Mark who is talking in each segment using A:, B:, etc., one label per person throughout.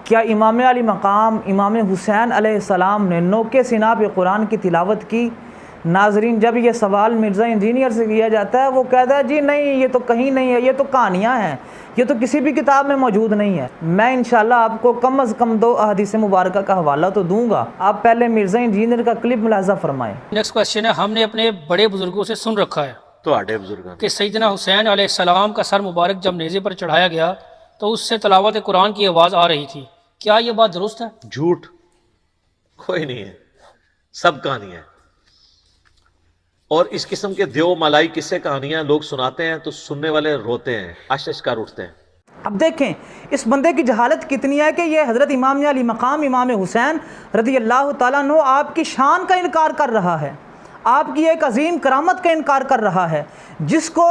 A: کیا امام علی مقام امام حسین علیہ السلام نے نوکے سینا پہ قرآن کی تلاوت کی؟ ناظرین، جب یہ سوال مرزا انجینئر سے کیا جاتا ہے وہ کہتا ہے جی نہیں، یہ تو کہیں نہیں ہے، یہ تو کہانیاں ہیں، یہ تو کسی بھی کتاب میں موجود نہیں ہے۔ میں انشاءاللہ آپ کو کم از کم 2 احادیث مبارکہ کا حوالہ تو دوں گا، آپ پہلے مرزا انجینئر کا کلپ ملاحظہ فرمائیں۔
B: نیکسٹ کوشچن ہے، ہم نے اپنے بڑے بزرگوں سے سن رکھا ہے کہ سیدنا حسین علیہ السلام کا سر مبارک جب نیزے پر چڑھایا گیا تو اس سے تلاوت قرآن کی آواز آ رہی تھی، کیا یہ بات درست ہے؟
C: جھوٹ کوئی نہیں ہے، سب کہانی ہے۔ اور اس قسم کے دیو ملائی قصے کہانیاں لوگ سناتے ہیں تو سننے والے روتے ہیں، اشش کر اٹھتے ہیں۔
A: اب دیکھیں اس بندے کی جہالت کتنی ہے کہ یہ حضرت امام علی مقام امام حسین رضی اللہ تعالیٰ عنہ آپ کی شان کا انکار کر رہا ہے، آپ کی ایک عظیم کرامت کا انکار کر رہا ہے، جس کو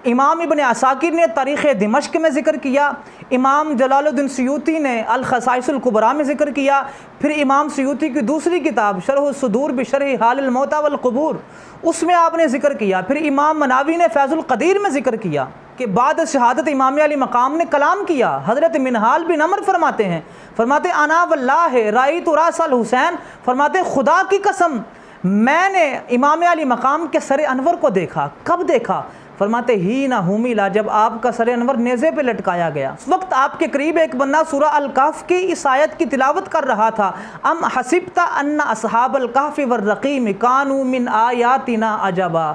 A: امام ابن عساکر نے تاریخ دمشق میں ذکر کیا، امام جلال الدین سیوطی نے الخصائص الکبریٰ میں ذکر کیا، پھر امام سیوطی کی دوسری کتاب شرح الصدور بشرح حال الموتى والقبور اس میں آپ نے ذکر کیا، پھر امام مناوی نے فیض القدیر میں ذکر کیا کہ بعد شہادت امام علی مقام نے کلام کیا۔ حضرت منہال بن عمر فرماتے ہیں، فرماتے انا واللہ رأیت راس الحسین، فرماتے خدا کی قسم میں نے امام علی مقام کے سر انور کو دیکھا۔ کب دیکھا؟ فرماتے ہی نہ ہومیلا، جب آپ کا سر انور نیزے پہ لٹکایا گیا۔ اس وقت آپ کے قریب ایک بندہ سورہ الکہف کی اس آیت کی تلاوت کر رہا تھا، ام حسبت ان اصحاب الکہف والرقیم کانوا من آیاتنا عجبا۔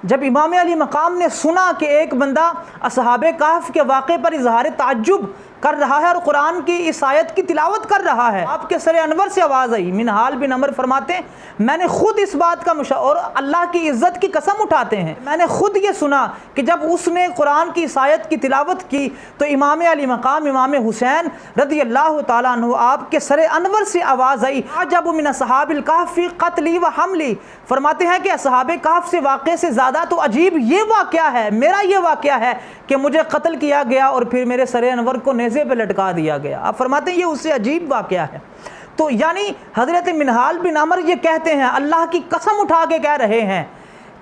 A: جب امام علی مقام نے سنا کہ ایک بندہ اصحاب کہف کے واقعے پر اظہار تعجب کر رہا ہے اور قرآن کی اس آیت کی تلاوت کر رہا ہے، آپ کے سر انور سے آواز آئی۔ منہال بن عمر فرماتے ہیں میں نے خود اس بات کا اور اللہ کی عزت کی قسم اٹھاتے ہیں، میں نے خود یہ سنا کہ جب اس نے قرآن کی اس آیت کی تلاوت کی تو امام علی مقام امام حسین رضی اللہ تعالیٰ عنہ آپ کے سر انور سے آواز آئی، عجب من اصحاب الکہف قتلی و حملی۔ فرماتے ہیں کہ اصحاب کہف سے واقعے سے زیادہ تو عجیب یہ واقعہ ہے، میرا یہ واقعہ ہے کہ مجھے قتل کیا گیا اور پھر میرے سر انور کو نیزے پہ لٹکا دیا گیا۔ آپ فرماتے ہیں یہ اس سے عجیب واقعہ ہے۔ تو یعنی حضرت منہال بن عمر یہ کہتے ہیں، اللہ کی قسم اٹھا کے کہہ رہے ہیں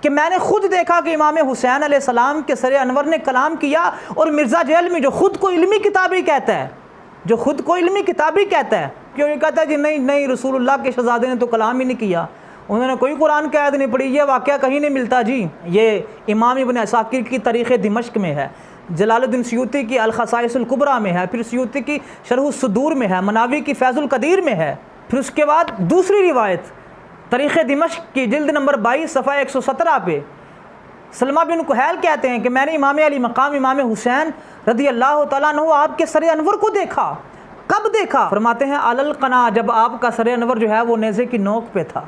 A: کہ میں نے خود دیکھا کہ امام حسین علیہ السلام کے سر انور نے کلام کیا، اور مرزا جیلمی جو خود کو علمی کتابی کہتا ہے، جو خود کو علمی کتابی کہتا ہے، کیوں یہ کہتا ہے جی نہیں رسول اللہ کے شہزادے نے تو کلام ہی نہیں کیا، انہوں نے کوئی قرآن کی آیت نہیں پڑھی، یہ واقعہ کہیں نہیں ملتا جی۔ یہ امام ابن عساکر کی تاریخ دمشق میں ہے، جلال الدین سیوطی کی الخصائص الکبریٰ میں ہے، پھر سیوطی کی شرح الصدور میں ہے، مناوی کی فیض القدیر میں ہے، پھر اس کے بعد دوسری روایت تاریخ دمشق کی جلد نمبر 22 صفحہ 117 پہ سلمہ بن کہیل کہتے ہیں کہ میں نے امام علی مقام امام حسین رضی اللہ تعالیٰ عنہ آپ کے سر انور کو دیکھا۔ کب دیکھا؟ فرماتے ہیں علی القنا، جب آپ کا سر انور جو ہے وہ نیزے کی نوک پہ تھا۔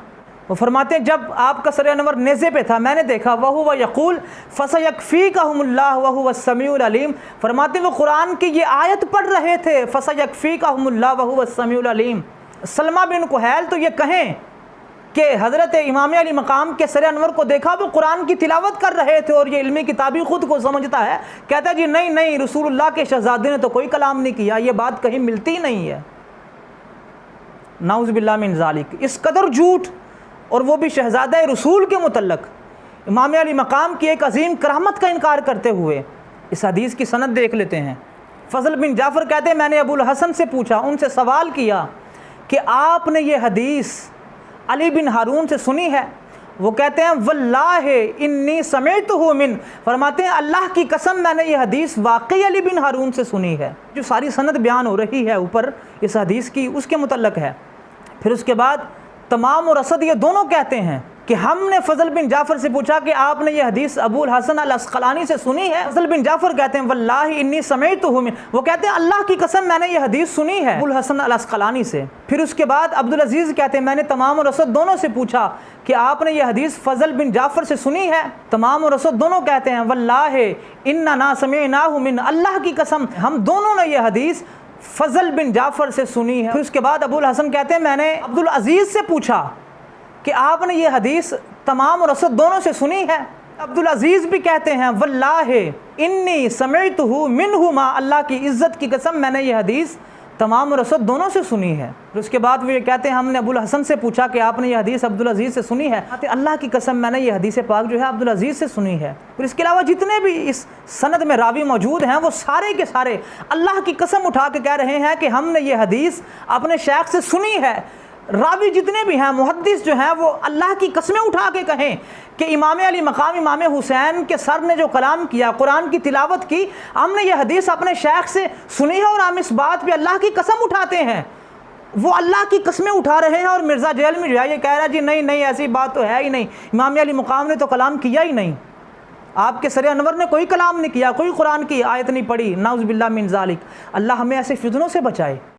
A: وہ فرماتے ہیں جب آپ کا سر انور نیزے پہ تھا میں نے دیکھا، وَهُوَ يَقُولُ فَسَيَكْفِيكَهُمُ اللَّهُ وَهُوَ السَّمِيعُ الْعَلِيمُ۔ فرماتے ہیں وہ قرآن کی یہ آیت پڑھ رہے تھے، فَسَيَكْفِيكَهُمُ اللَّهُ وَهُوَ السَّمِيعُ الْعَلِيمُ۔ سلمہ بن کہیل تو یہ کہیں کہ حضرت امام علی مقام کے سر انور کو دیکھا، وہ قرآن کی تلاوت کر رہے تھے، اور یہ علمی کتابی خود کو سمجھتا ہے، کہتا ہے جی نہیں رسول اللہ کے شہزادے نے تو کوئی کلام نہیں کیا، یہ بات کہیں ملتی نہیں ہے۔ نعوذ باللہ من ذالک، اس قدر جھوٹ، اور وہ بھی شہزادہ رسول کے متعلق امام علی مقام کی ایک عظیم کرامت کا انکار کرتے ہوئے۔ اس حدیث کی سند دیکھ لیتے ہیں۔ فضل بن جعفر کہتے ہیں میں نے ابو الحسن سے پوچھا، ان سے سوال کیا کہ آپ نے یہ حدیث علی بن ہارون سے سنی ہے؟ وہ کہتے ہیں واللہ انی سمعتہ من، فرماتے ہیں اللہ کی قسم میں نے یہ حدیث واقعی علی بن ہارون سے سنی ہے۔ جو ساری سند بیان ہو رہی ہے اوپر اس حدیث کی، اس کے متعلق ہے۔ پھر اس کے بعد تمام اور اسد یہ دونوں کہتے ہیں کہ ہم نے فضل بن جعفر سے پوچھا کہ آپ نے یہ حدیث ابو الحسن العسقلانی سے سنی ہے؟ فضل بن جعفر کہتے ہیں واللہ انی سمعتہ من، وہ کہتے ہیں اللہ کی قسم میں نے یہ حدیث سنی ہے ابو الحسن العسقلانی سے۔ پھر اس کے بعد عبدالعزیز کہتے ہیں میں نے تمام اور اسد دونوں سے پوچھا کہ آپ نے یہ حدیث فضل بن جعفر سے سنی ہے؟ تمام اور اسد دونوں کہتے ہیں واللہ اننا سمعناہ من، اللہ کی قسم ہم دونوں نے یہ حدیث فضل بن جعفر سے سنی ہے۔ پھر اس کے بعد ابو الحسن کہتے ہیں میں نے عبدالعزیز سے پوچھا کہ آپ نے یہ حدیث تمام اور اسد دونوں سے سنی ہے؟ عبدالعزیز بھی کہتے ہیں واللہ انی سمعتہ منہما، اللہ کی عزت کی قسم میں نے یہ حدیث تمام رسد دونوں سے سنی ہے۔ پھر اس کے بعد وہ یہ کہتے ہیں ہم نے ابوالحسن سے پوچھا کہ آپ نے یہ حدیث عبدالعزیز سے سنی ہے؟ اللہ کی قسم میں نے یہ حدیث پاک جو ہے عبدالعزیز سے سنی ہے۔ پھر اس کے علاوہ جتنے بھی اس سند میں راوی موجود ہیں وہ سارے کے سارے اللہ کی قسم اٹھا کے کہہ رہے ہیں کہ ہم نے یہ حدیث اپنے شیخ سے سنی ہے۔ راوی جتنے بھی ہیں محدث جو ہیں وہ اللہ کی قسمیں اٹھا کے کہیں کہ امام علی مقام امام حسین کے سر نے جو کلام کیا، قرآن کی تلاوت کی، ہم نے یہ حدیث اپنے شیخ سے سنی ہے اور ہم اس بات پہ اللہ کی قسم اٹھاتے ہیں۔ وہ اللہ کی قسمیں اٹھا رہے ہیں اور مرزا جیل میں جو ہے یہ کہہ رہا ہے جی نہیں نہیں ایسی بات تو ہے ہی نہیں، امام علی مقام نے تو کلام کیا ہی نہیں، آپ کے سر انور نے کوئی کلام نہیں کیا، کوئی قرآن کی آیت نہیں پڑھی، نعوذ باللہ من ذالک۔ اللہ ہمیں ایسے فتنوں سے بچائے۔